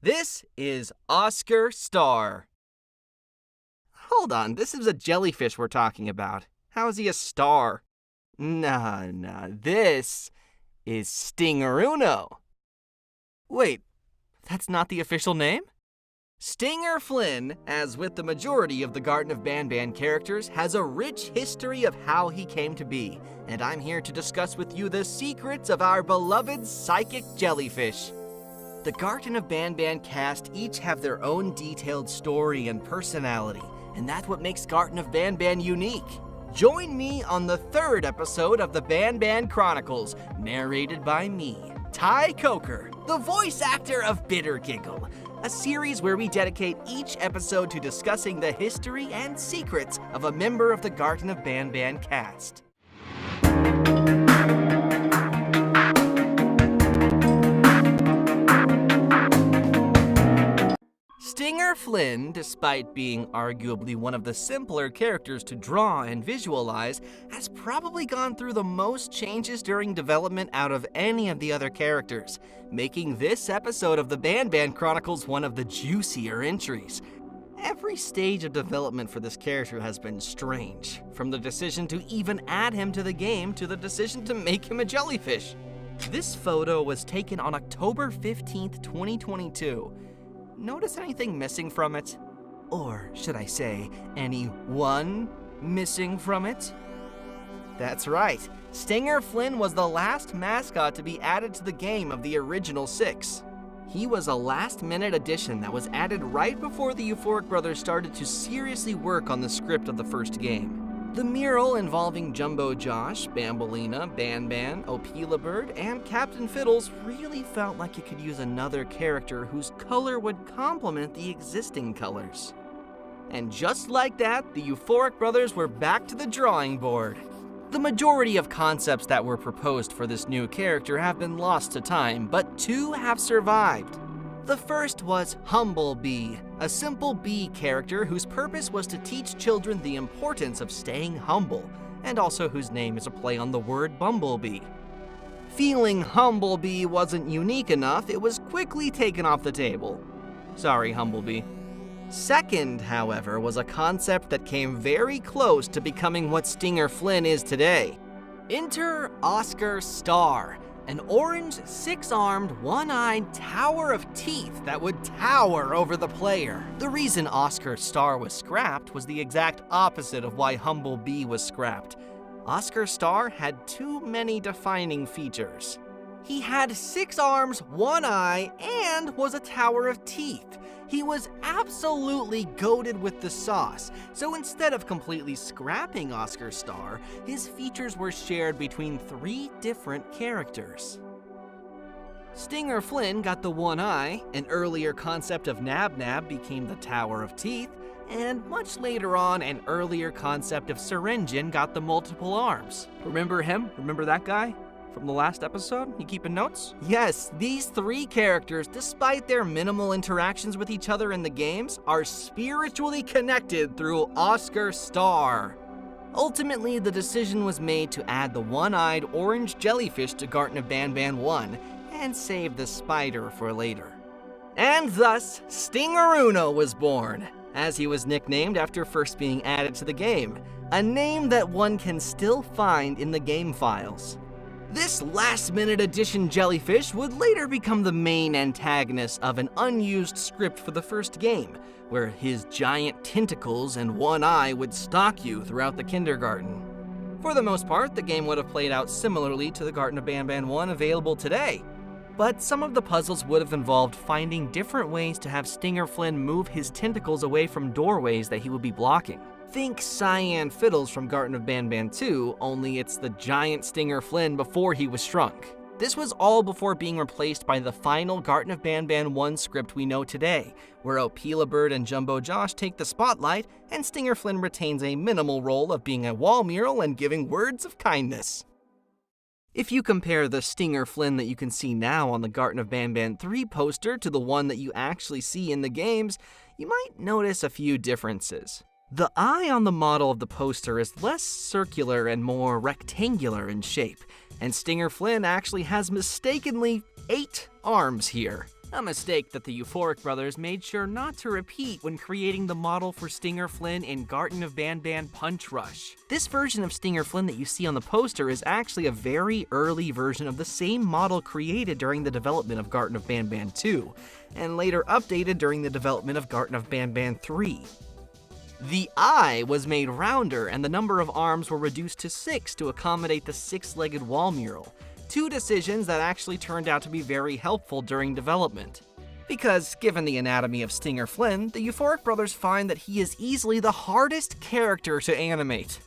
This is Oscar Star. Hold on, this is a jellyfish we're talking about. How is he a star? Nah, this is Stingeruno. Wait, that's not the official name? Stinger Flynn, as with the majority of the Garten of Banban characters, has a rich history of how he came to be, and I'm here to discuss with you the secrets of our beloved psychic jellyfish. The Garten of Banban cast each have their own detailed story and personality, and that's what makes Garten of Banban unique. Join me on the third episode of the Banban Chronicles, narrated by me, Ty Coker, the voice actor of Bitter Giggle, a series where we dedicate each episode to discussing the history and secrets of a member of the Garten of Banban cast. Stinger Flynn, despite being arguably one of the simpler characters to draw and visualize, has probably gone through the most changes during development out of any of the other characters, making this episode of the Banban Chronicles one of the juicier entries. Every stage of development for this character has been strange, from the decision to even add him to the game to the decision to make him a jellyfish. This photo was taken on October 15th, 2022. Notice anything missing from it? Or should I say, anyone missing from it? That's right, Stinger Flynn was the last mascot to be added to the game of the original 6. He was a last-minute addition that was added right before the Euphoric Brothers started to seriously work on the script of the first game. The mural involving Jumbo Josh, Bambolina, Banban, Opilabird, and Captain Fiddles really felt like it could use another character whose color would complement the existing colors. And just like that, the Euphoric Brothers were back to the drawing board. The majority of concepts that were proposed for this new character have been lost to time, but 2 have survived. The first was Humblebee, a simple bee character whose purpose was to teach children the importance of staying humble, and also whose name is a play on the word bumblebee. Feeling Humblebee wasn't unique enough, it was quickly taken off the table. Sorry, Humblebee. Second, however, was a concept that came very close to becoming what Stinger Flynn is today. Enter Oscar Star, an orange, 6-armed, 1-eyed tower of teeth that would tower over the player. The reason Oscar Star was scrapped was the exact opposite of why Humblebee was scrapped. Oscar Star had too many defining features. He had 6 arms, 1 eye, and was a tower of teeth. He was absolutely goated with the sauce, so instead of completely scrapping Oscar Star, his features were shared between 3 different characters. Stinger Flynn got the 1 eye, an earlier concept of Nab Nab became the Tower of Teeth, and much later on, an earlier concept of Syringin got the multiple arms. Remember him? Remember that guy? From the last episode? You keeping notes? Yes, these 3 characters, despite their minimal interactions with each other in the games, are spiritually connected through Oscar Star. Ultimately, the decision was made to add the 1-eyed orange jellyfish to Garten of Banban 1 and save the spider for later. And thus, Stingeruno was born, as he was nicknamed after first being added to the game, a name that one can still find in the game files. This last-minute addition jellyfish would later become the main antagonist of an unused script for the first game, where his giant tentacles and 1 eye would stalk you throughout the kindergarten. For the most part, the game would have played out similarly to the Garten of Banban 1 available today, but some of the puzzles would have involved finding different ways to have Stinger Flynn move his tentacles away from doorways that he would be blocking. Think Cyan Fiddles from Garten of Banban 2, only it's the giant Stinger Flynn before he was shrunk. This was all before being replaced by the final Garten of Banban 1 script we know today, where Opilabird and Jumbo Josh take the spotlight, and Stinger Flynn retains a minimal role of being a wall mural and giving words of kindness. If you compare the Stinger Flynn that you can see now on the Garten of Banban 3 poster to the one that you actually see in the games, you might notice a few differences. The eye on the model of the poster is less circular and more rectangular in shape, and Stinger Flynn actually has mistakenly 8 arms here. a mistake that the Euphoric brothers made sure not to repeat when creating the model for Stinger Flynn in Garten of Banban Punch Rush. This version of Stinger Flynn that you see on the poster is actually a very early version of the same model created during the development of Garten of Banban 2, and later updated during the development of Garten of Banban 3. The eye was made rounder and the number of arms were reduced to 6 to accommodate the 6-legged wall mural. Two decisions that actually turned out to be very helpful during development. Because, given the anatomy of Stinger Flynn, the Euphoric brothers find that he is easily the hardest character to animate.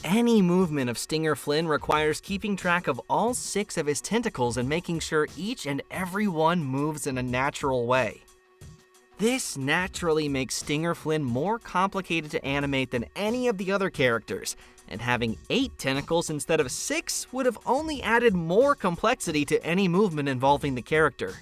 Any movement of Stinger Flynn requires keeping track of all 6 of his tentacles and making sure each and every one moves in a natural way. This naturally makes Stinger Flynn more complicated to animate than any of the other characters, and having 8 tentacles instead of 6 would have only added more complexity to any movement involving the character.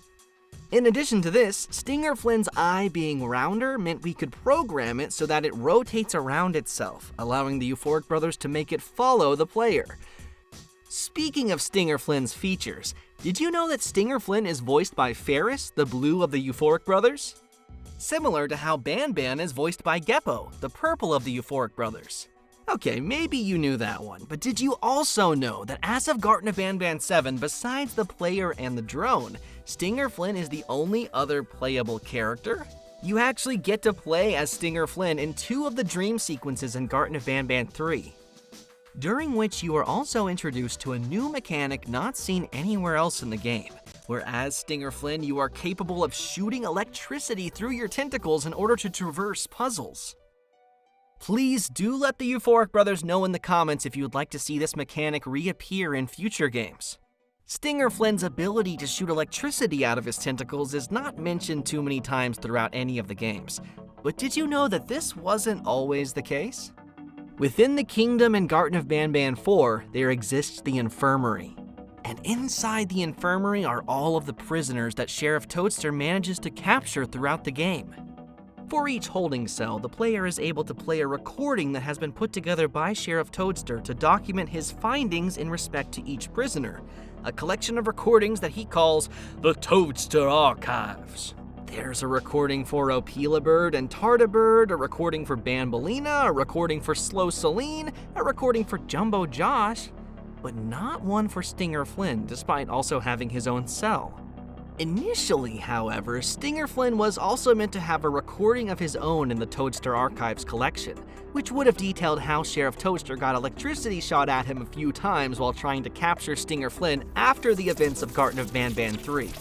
In addition to this, Stinger Flynn's eye being rounder meant we could program it so that it rotates around itself, allowing the Euphoric brothers to make it follow the player. Speaking of Stinger Flynn's features, did you know that Stinger Flynn is voiced by Ferris, the blue of the Euphoric brothers? Similar to how Banban is voiced by Geppo, the purple of the Euphoric brothers. Okay, maybe you knew that one, but did you also know that as of Garten of Banban 7, besides the player and the drone, Stinger Flynn is the only other playable character? You actually get to play as Stinger Flynn in 2 of the dream sequences in Garten of Banban 3, during which you are also introduced to a new mechanic not seen anywhere else in the game, where as Stinger Flynn you are capable of shooting electricity through your tentacles in order to traverse puzzles. Please do let the Euphoric brothers know in the comments if you would like to see this mechanic reappear in future games. Stinger Flynn's ability to shoot electricity out of his tentacles is not mentioned too many times throughout any of the games, but did you know that this wasn't always the case? Within the kingdom in Garten of Banban 4, there exists the infirmary. And inside the infirmary are all of the prisoners that Sheriff Toadster manages to capture throughout the game. For each holding cell, the player is able to play a recording that has been put together by Sheriff Toadster to document his findings in respect to each prisoner, a collection of recordings that he calls the Toadster Archives. There's a recording for Opelabird and Tardabird, a recording for Banbalina, a recording for Slow Celine, a recording for Jumbo Josh, but not one for Stinger Flynn, despite also having his own cell. Initially, however, Stinger Flynn was also meant to have a recording of his own in the Toadster Archives collection, which would have detailed how Sheriff Toadster got electricity shot at him a few times while trying to capture Stinger Flynn after the events of Garten of Banban 3.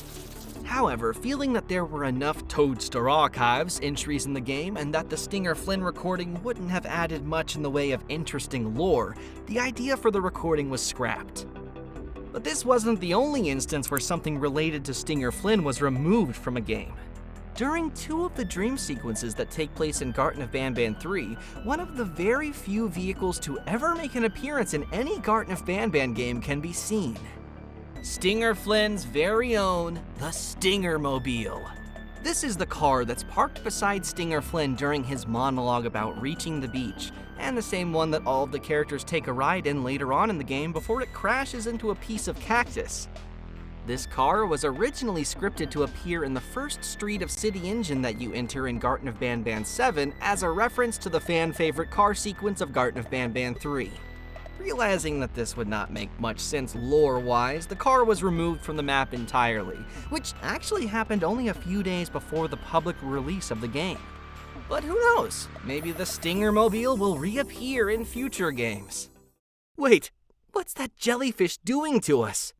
However, feeling that there were enough Toadster Archives entries in the game and that the Stinger Flynn recording wouldn't have added much in the way of interesting lore, the idea for the recording was scrapped. But this wasn't the only instance where something related to Stinger Flynn was removed from a game. During 2 of the dream sequences that take place in Garten of Banban 3, one of the very few vehicles to ever make an appearance in any Garten of Banban game can be seen. Stinger Flynn's very own, the Stinger-mobile. This is the car that's parked beside Stinger Flynn during his monologue about reaching the beach, and the same one that all of the characters take a ride in later on in the game before it crashes into a piece of cactus. This car was originally scripted to appear in the first street of City Engine that you enter in Garten of Banban 7 as a reference to the fan-favorite car sequence of Garten of Banban 3. Realizing that this would not make much sense lore-wise, the car was removed from the map entirely, which actually happened only a few days before the public release of the game. But who knows, maybe the Stinger-mobile will reappear in future games. Wait, what's that jellyfish doing to us?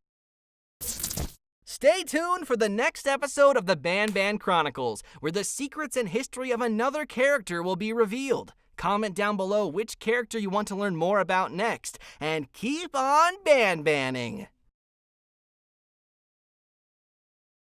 Stay tuned for the next episode of the Banban Chronicles, where the secrets and history of another character will be revealed. Comment down below which character you want to learn more about next, and keep on banbanning!